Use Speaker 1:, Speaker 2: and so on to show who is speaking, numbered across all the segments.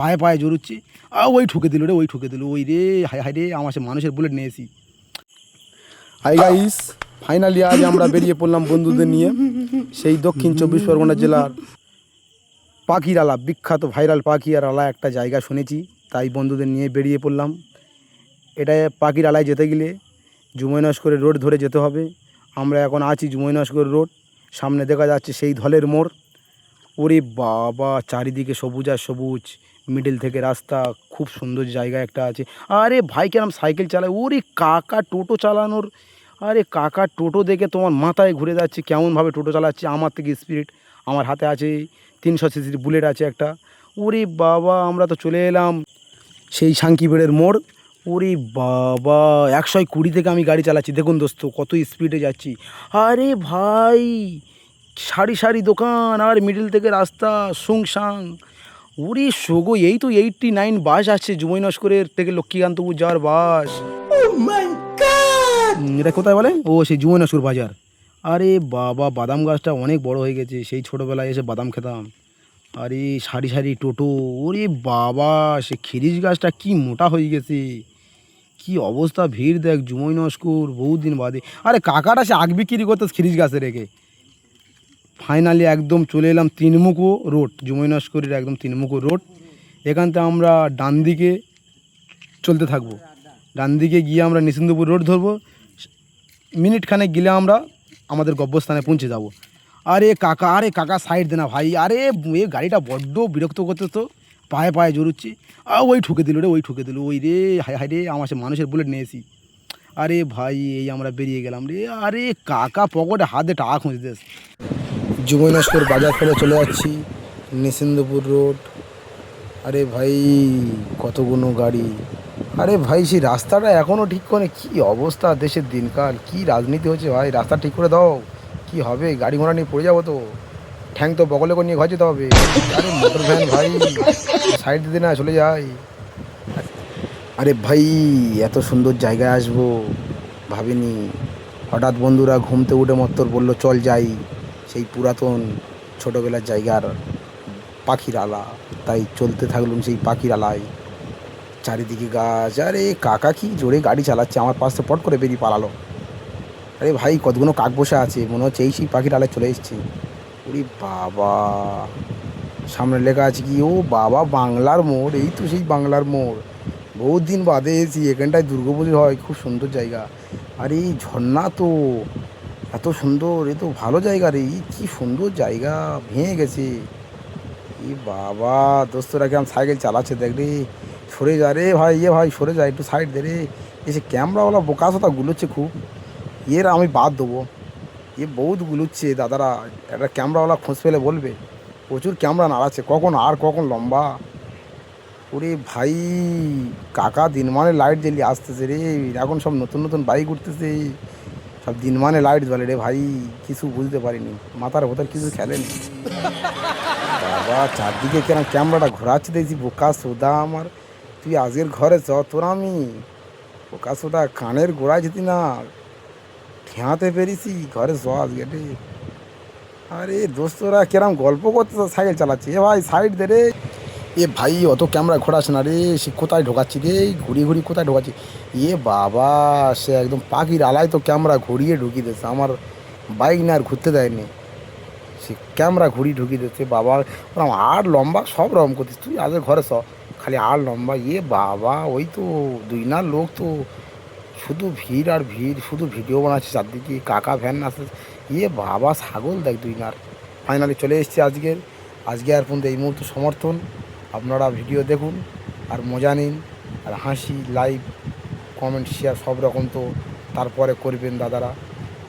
Speaker 1: পায়ে পায়ে জড়ুচ্ছি, ওই ঠুকে দিল রে, ওই ঠুকে দিল, ওই রে, হায় হায় রে, আমার সে মানুষের বুলেট নিয়েছি। হাই গাইস, ফাইনালি আজ আমরা বেরিয়ে পড়লাম বন্ধুদের নিয়ে সেই দক্ষিণ 24 পরগনা জেলার পাখিরালা, বিখ্যাত ভাইরাল পাখিরালা একটা জায়গা শুনেছি, তাই বন্ধুদের নিয়ে বেরিয়ে পড়লাম। এটা পাখিরালায় যেতে গেলে জুমৈনস্কর রোড ধরে যেতে হবে। আমরা এখন আছি জুমৈনস্কর রোড, সামনে দেখা যাচ্ছে সেই ধলের মোড়। ওরে বাবা, চারিদিকে সবুজ আর সবুজ, মিডিল থেকে রাস্তা, খুব সুন্দর জায়গা একটা আছে। আরে ভাই কেরম সাইকেল চালায়, ওরে কাকা টোটো চালানোর, আরে কাকা টোটো দেখে তোমার মাথায় ঘুরে যাচ্ছে কেমনভাবে টোটো চালাচ্ছে, আমার থেকে স্পিড। আমার হাতে আছে 300 সিসির বুলেট আছে একটা। ওরে বাবা, আমরা তো চলে এলাম সেই সাংকিবেড়ের মোড়। ওরে বাবা, 120 থেকে আমি গাড়ি চালাচ্ছি, দেখুন দোস্ত কত স্পিডে যাচ্ছি। আরে ভাই, সারি সারি দোকান আর মিডিল থেকে রাস্তা সুংসাং। ওরে সোগো, এই তো 89 বাস আসছে জুমৈনস্করের থেকে লক্ষ্মীকান্তপুর যাওয়ার বাস। এটা কোথায় বলে? ও সেই জুমৈনস্কর বাজার। আরে বাবা, বাদাম গাছটা অনেক বড় হয়ে গেছে, সেই ছোটোবেলায় এসে বাদাম খেতাম। আরে সারি সারি টোটো, ওরে বাবা, সে খিরিস গাছটা কি মোটা হয়ে গেছে, কি অবস্থা, ভিড় দেখ জুমৈনস্কর বহুত দিন বাদে। আরে কাকাটা সে আগ বিক্রি করতে খিরিস গাছে রেখে। ফাইনালি একদম চলে এলাম তিনমুখো রোড, জুমৈনস্করের একদম তিনমুখো রোড। এখান থেকে আমরা ডান দিকে চলতে থাকবো, ডান দিকে গিয়ে আমরা নিশ্চিন্তপুর রোড ধরবো। মিনিট খানেক গেলে আমরা আমাদের গব্যস্থানে পৌঁছে যাব। আরে কাকা, আরে কাকা সাইড দে না ভাই, আরে এ গাড়িটা বড্ড বিরক্ত করতে, তো পায়ে পায়ে জড়ুচ্ছি, ওই ঠুকে দিল রে, ওই ঠুকে দিল, ওই রে, হায় হায় রে, আমার সে মানুষের বুলেট নিয়েছি। আরে ভাই, এই আমরা বেরিয়ে গেলাম রে। আরে কাকা পকেটে হাতে টাকা খুঁজতেস। জুমৈনস্কর বাজার ফেলে চলে যাচ্ছি নিশ্চিন্তপুর রোড। আরে ভাই, কতগুলো গাড়ি। আরে ভাই, সেই রাস্তাটা এখনও ঠিক করে, কি অবস্থা দেশের দিনকাল, কি রাজনীতি হচ্ছে ভাই, রাস্তা ঠিক করে দাও। কি হবে, গাড়ি ঘোড়া নিয়ে পড়ে যাবো তো, ঠ্যাং তো বগলে করে নিয়ে ঘর যেতে হবে। আরে মোটর ভ্যান ভাই, সাইড দিতে না চলে যাই। আরে ভাই, এত সুন্দর জায়গায় আসবো ভাবিনি। হঠাৎ বন্ধুরা ঘুমতে উঠে মত্তর বললো চল যাই সেই পুরাতন ছোটোবেলার জায়গার পাখিরালা। তাই চলতে থাকলাম সেই পাখিরালায়, চারিদিকে গাছ। আরে কাকা কি জোরে গাড়ি চালাচ্ছে, আমার পাশ থেকে পট করে বেরিয়ে পালালো। আরে ভাই, কতগুলো কাক বসে আছে, মনে হচ্ছে এই সেই পাখিরালায় চলে এসেছি। ওরে বাবা, সামনে লেখা আছে কি, ও বাবা বাংলার মোড়, এই তো সেই বাংলার মোড়। বহুত দিন বাদে এসেছি, এখানটায় দুর্গাপুজো হয়, খুব সুন্দর জায়গা। আরে এই ঝর্ণা তো এত সুন্দর, এ তো ভালো জায়গা রে, কি সুন্দর জায়গা, ভেঙে গেছে। ই বাবা, দোস্তরা কেমন সাইকেল চালাচ্ছে দেখ রে, সরে যা রে ভাই, ভাই সরে যা, একটু সাইড দে রে। এসে ক্যামেরাওয়ালা বোকাশোটা গুলোচ্ছে খুব, এর আমি বাদ দেবো। বহুত গুলোচ্ছে দাদারা, একটা ক্যামেরাওয়ালা খোঁজ পেলে বলবে, প্রচুর ক্যামেরা নাড়াচ্ছে, কখন লম্বা। ওরে ভাই, কাকা দিনমানে লাইট জ্বালিয়ে আসতেছে রে, এখন সব নতুন নতুন বাইক উঠতেছে, সব দিনমানে লাইট জ্বলে রে ভাই, কিছু বুঝতে পারিনি, মাথার ভেতর কিছু খেলেনি। বাবা, চারদিকে কেন ক্যামেরাটা ঘোরাচ্ছে দেখছি, বোকা সোদা আমার। তুই আজকের ঘরে চ, তোর আমি বোকা সোদা কানের গোড়ায় যেতি না ঠেঁয়াতে পেরেছি, ঘরে চ আজকে রে। আরে দোস্তরা কেরম গল্প করতে সাইকেল চালাচ্ছে, এ ভাই সাইড দে রে। এ ভাই, অত ক্যামেরা ঘোরাস না রে, সে কোথায় ঢোকাচ্ছি রে, ঘুরিয়ে ঘুরিয়ে কোথায় ঢোকাচ্ছি। এ বাবা, সে একদম পাখির আলায় তো ক্যামেরা ঘুরিয়ে ঢুকিয়ে দিচ্ছে, আমার বাইক না আর ঘুরতে দেয়নি, সে ক্যামেরা ঘুরিয়ে ঢুকিয়ে দিচ্ছে। বাবা, ওরকম আর লম্বা সব রকম করতিস তুই, আজ ঘরে স, খালি আর লম্বা। এ বাবা, ওই তো দুই না লোক তো, শুধু ভিড় আর ভিড়, শুধু ভিডিও বানাচ্ছে চারদিকে, কাকা ভ্যান আসছে। এ বাবা, ছাগল দেখ দুই নার। ফাইনালি চলে এসেছি আজকে আর পর্যন্ত এই মুহূর্তে সমর্থন। আপনারা ভিডিও দেখুন আর মজা নিন, আর হাসি, লাইক, কমেন্ট, শেয়ার সব রকম তো তারপরে করবেন দাদারা।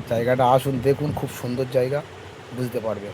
Speaker 1: জায়গাটা আসুন, দেখুন, খুব সুন্দর জায়গা, বুঝতে পারবে।